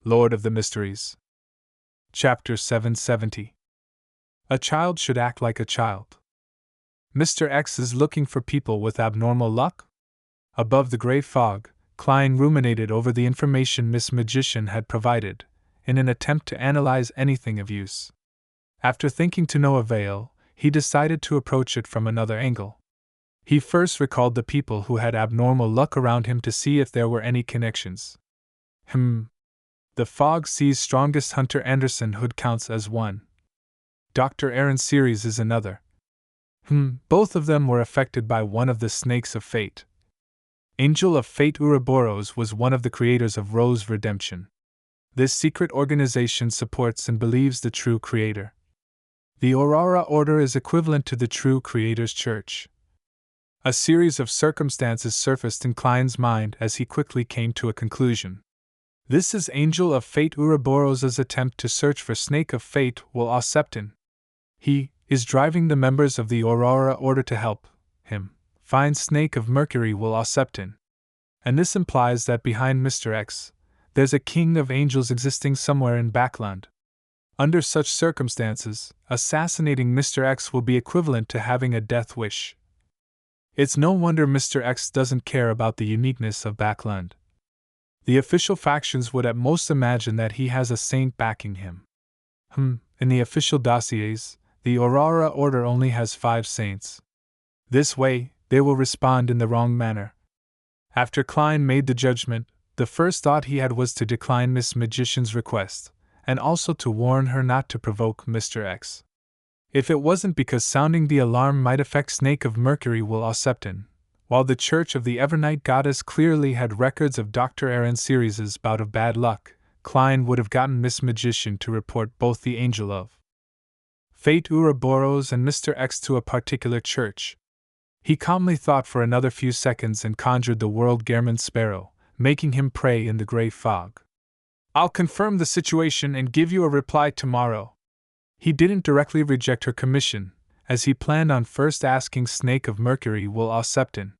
Lord of the Mysteries. Chapter 770. A child should act like a child. Mr. X is looking for people with abnormal luck? Above the gray fog, Klein ruminated over the information Miss Magician had provided, in an attempt to analyze anything of use. After thinking to no avail, he decided to approach it from another angle. He first recalled the people who had abnormal luck around him to see if there were any connections. The fog sees strongest Hunter Anderson Hood counts as one. Dr. Aaron Series is another. Both of them were affected by one of the snakes of fate. Angel of Fate Ouroboros was one of the creators of Rose Redemption. This secret organization supports and believes the true creator. The Aurora Order is equivalent to the true creator's church. A series of circumstances surfaced in Klein's mind as he quickly came to a conclusion. This is Angel of Fate Ouroboros' attempt to search for Snake of Fate Will Auseptin. He is driving the members of the Aurora Order to help him find Snake of Mercury Will Auseptin. And this implies that behind Mr. X, there's a king of angels existing somewhere in Backland. Under such circumstances, assassinating Mr. X will be equivalent to having a death wish. It's no wonder Mr. X doesn't care about the uniqueness of Backland. The official factions would at most imagine that he has a saint backing him. In the official dossiers, the Aurora Order only has 5 saints. This way, they will respond in the wrong manner. After Klein made the judgment, the first thought he had was to decline Miss Magician's request, and also to warn her not to provoke Mr. X. If it wasn't because sounding the alarm might affect Snake of Mercury Will Auseptin, while the Church of the Evernight Goddess clearly had records of Dr. Aaron Series' bout of bad luck, Klein would have gotten Miss Magician to report both the Angel of Fate Ouroboros and Mr. X to a particular church. He calmly thought for another few seconds and conjured the World Gehrman Sparrow, making him pray in the gray fog. "I'll confirm the situation and give you a reply tomorrow." He didn't directly reject her commission, as he planned on first asking Snake of Mercury Will Auseptin.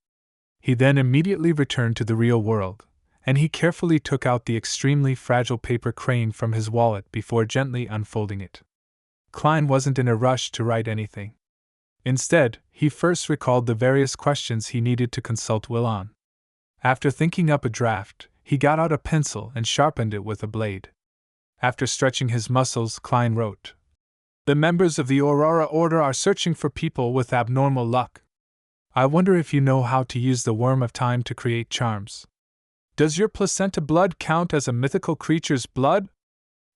He then immediately returned to the real world, and he carefully took out the extremely fragile paper crane from his wallet before gently unfolding it. Klein wasn't in a rush to write anything. Instead, he first recalled the various questions he needed to consult Will on. After thinking up a draft, he got out a pencil and sharpened it with a blade. After stretching his muscles, Klein wrote, "The members of the Aurora Order are searching for people with abnormal luck. I wonder if you know how to use the Worm of Time to create charms. Does your placenta blood count as a mythical creature's blood?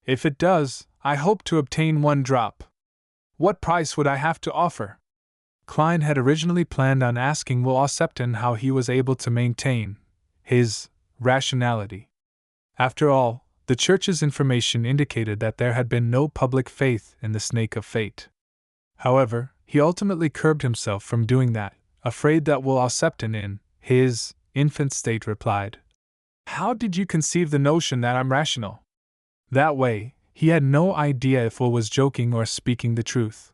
If it does, I hope to obtain 1 drop. What price would I have to offer?" Klein had originally planned on asking Will Auseptin how he was able to maintain his rationality. After all, the Church's information indicated that there had been no public faith in the Snake of Fate. However, he ultimately curbed himself from doing that, afraid that Will Auseptin in his infant state replied, "How did you conceive the notion that I'm rational?" That way, he had no idea if Will was joking or speaking the truth.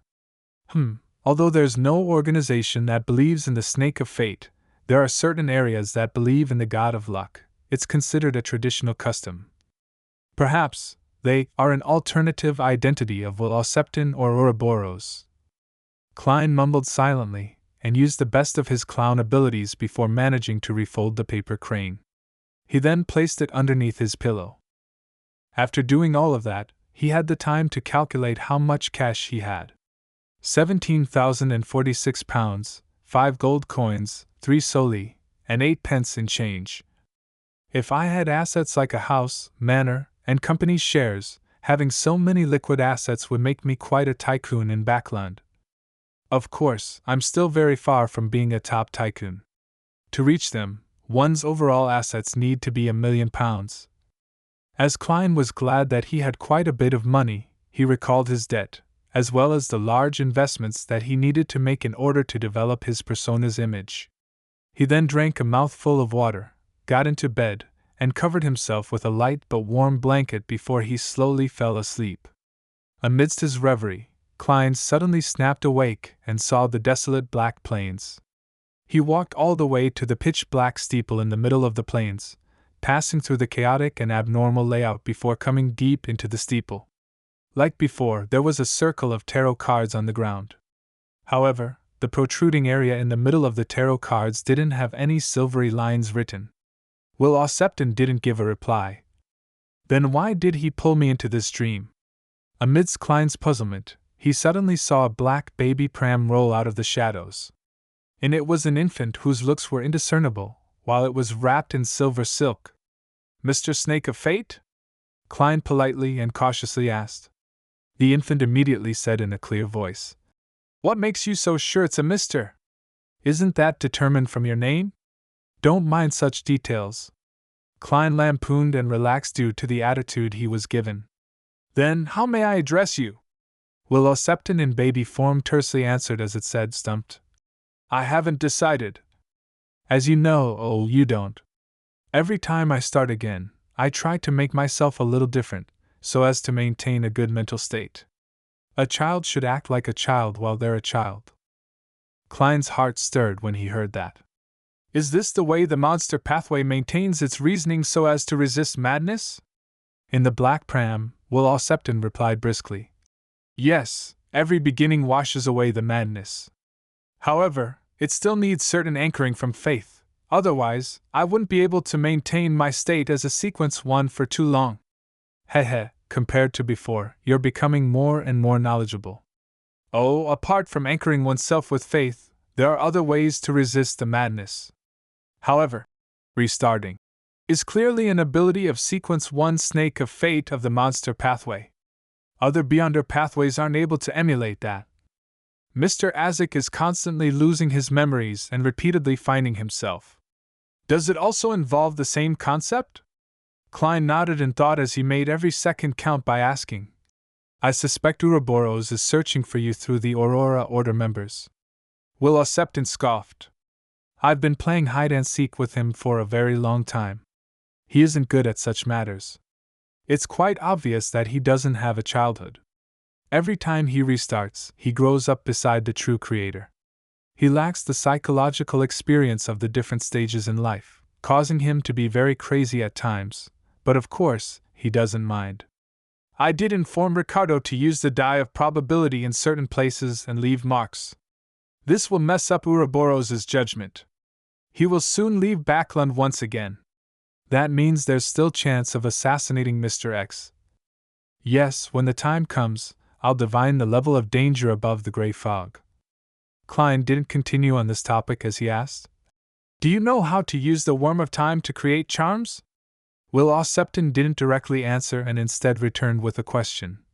Although there's no organization that believes in the Snake of Fate, there are certain areas that believe in the God of Luck. It's considered a traditional custom. Perhaps they are an alternative identity of Will Auseptin or Ouroboros. Klein mumbled silently and used the best of his clown abilities before managing to refold the paper crane. He then placed it underneath his pillow. After doing all of that, he had the time to calculate how much cash he had. 17,046 pounds, 5 gold coins, 3 soldi, and 8 pence in change. If I had assets like a house, manor, and company shares, having so many liquid assets would make me quite a tycoon in Backland. Of course, I'm still very far from being a top tycoon. To reach them, one's overall assets need to be £1 million. As Klein was glad that he had quite a bit of money, he recalled his debt, as well as the large investments that he needed to make in order to develop his persona's image. He then drank a mouthful of water, got into bed, and covered himself with a light but warm blanket before he slowly fell asleep. Amidst his reverie, Klein suddenly snapped awake and saw the desolate black plains. He walked all the way to the pitch-black steeple in the middle of the plains, passing through the chaotic and abnormal layout before coming deep into the steeple. Like before, there was a circle of tarot cards on the ground. However, the protruding area in the middle of the tarot cards didn't have any silvery lines written. Will Ossepton didn't give a reply. Then why did he pull me into this dream? Amidst Klein's puzzlement, he suddenly saw a black baby pram roll out of the shadows. In it was an infant whose looks were indiscernible, while it was wrapped in silver silk. "Mr. Snake of Fate?" Klein politely and cautiously asked. The infant immediately said in a clear voice, "What makes you so sure it's a Mr.? Isn't that determined from your name?" "Don't mind such details," Klein lampooned and relaxed due to the attitude he was given. "Then how may I address you?" Will Ossepton in baby form tersely answered as it said, stumped. "I haven't decided." "As you know, oh, you don't. Every time I start again, I try to make myself a little different, so as to maintain a good mental state. A child should act like a child while they're a child." Klein's heart stirred when he heard that. "Is this the way the monster pathway maintains its reasoning so as to resist madness?" In the black pram, Will Ossepton replied briskly. "Yes, every beginning washes away the madness. However, it still needs certain anchoring from faith, otherwise, I wouldn't be able to maintain my state as a sequence one for too long." "Heh, compared to before, you're becoming more and more knowledgeable." "Oh, apart from anchoring oneself with faith, there are other ways to resist the madness. However, restarting is clearly an ability of Sequence 1 Snake of Fate of the monster pathway. Other Beyonder pathways aren't able to emulate that. Mr. Azek is constantly losing his memories and repeatedly finding himself. Does it also involve the same concept?" Klein nodded in thought as he made every second count by asking, "I suspect Ouroboros is searching for you through the Aurora Order members." Will Ossepton scoffed. "I've been playing hide-and-seek with him for a very long time. He isn't good at such matters. It's quite obvious that he doesn't have a childhood. Every time he restarts, he grows up beside the true creator. He lacks the psychological experience of the different stages in life, causing him to be very crazy at times, but of course, he doesn't mind. I did inform Ricardo to use the die of probability in certain places and leave marks. This will mess up Ouroboros' judgment. He will soon leave Backland once again. That means there's still chance of assassinating Mr. X. Yes, when the time comes, I'll divine the level of danger above the gray fog." Klein didn't continue on this topic as he asked, "Do you know how to use the Worm of Time to create charms?" Will Ossepton didn't directly answer and instead returned with a question.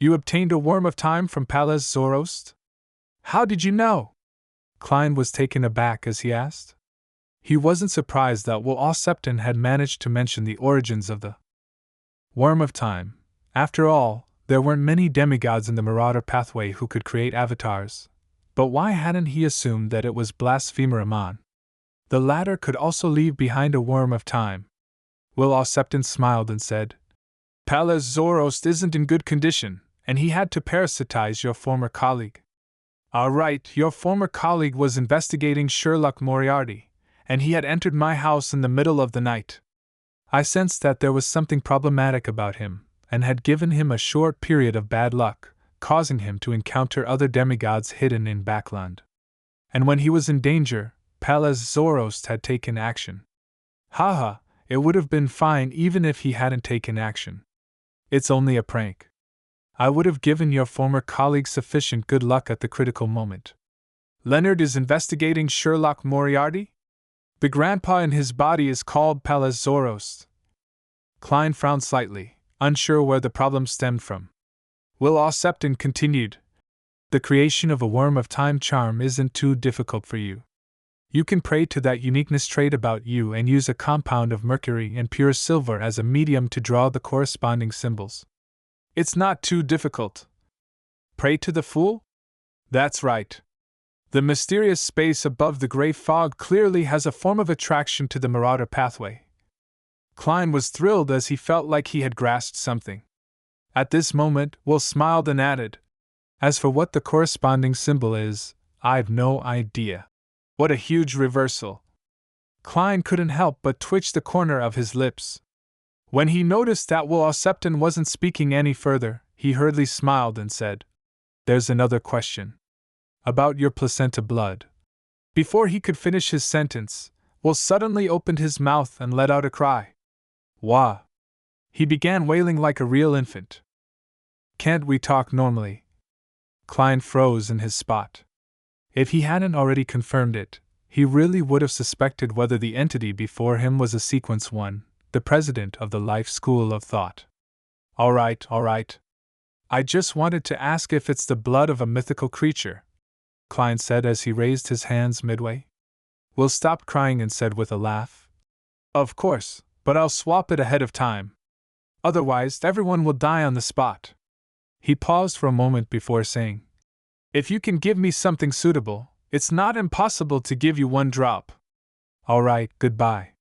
"You obtained a Worm of Time from Palaz Zoroast? How did you know?" Klein was taken aback as he asked. He wasn't surprised that Will Ossepton had managed to mention the origins of the Worm of Time. After all, there weren't many demigods in the Marauder pathway who could create avatars. But why hadn't he assumed that it was Blasphemer Amon? The latter could also leave behind a Worm of Time. Will Ossepton smiled and said, "Palaz Zoroast isn't in good condition, and he had to parasitize your former colleague." "Ah, right, your former colleague was investigating Sherlock Moriarty, and he had entered my house in the middle of the night. I sensed that there was something problematic about him, and had given him a short period of bad luck, causing him to encounter other demigods hidden in Backland. And when he was in danger, Palaz Zoroast had taken action. Haha, it would have been fine even if he hadn't taken action. It's only a prank. I would have given your former colleague sufficient good luck at the critical moment." "Leonard is investigating Sherlock Moriarty? The grandpa in his body is called Palaz Zoroast." Klein frowned slightly, unsure where the problem stemmed from. Will Ossepton continued, "The creation of a Worm of Time charm isn't too difficult for you. You can pray to that uniqueness trait about you and use a compound of mercury and pure silver as a medium to draw the corresponding symbols. It's not too difficult." "Pray to the Fool?" "That's right. The mysterious space above the gray fog clearly has a form of attraction to the Marauder pathway." Klein was thrilled as he felt like he had grasped something. At this moment, Will smiled and added, "As for what the corresponding symbol is, I've no idea." "What a huge reversal!" Klein couldn't help but twitch the corner of his lips. When he noticed that Will Septon wasn't speaking any further, he hurriedly smiled and said, "There's another question. About your placenta blood." Before he could finish his sentence, Will suddenly opened his mouth and let out a cry. "Wah!" He began wailing like a real infant. "Can't we talk normally?" Klein froze in his spot. If he hadn't already confirmed it, he really would have suspected whether the entity before him was a Sequence 1, the president of the Life School of Thought. All right. I just wanted to ask if it's the blood of a mythical creature," Klein said as he raised his hands midway. Will stopped crying and said with a laugh, "Of course, but I'll swap it ahead of time. Otherwise, everyone will die on the spot." He paused for a moment before saying, "If you can give me something suitable, it's not impossible to give you 1 drop. All right, goodbye."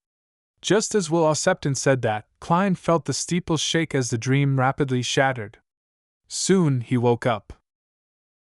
Just as Will Septon said that, Klein felt the steeple shake as the dream rapidly shattered. Soon he woke up.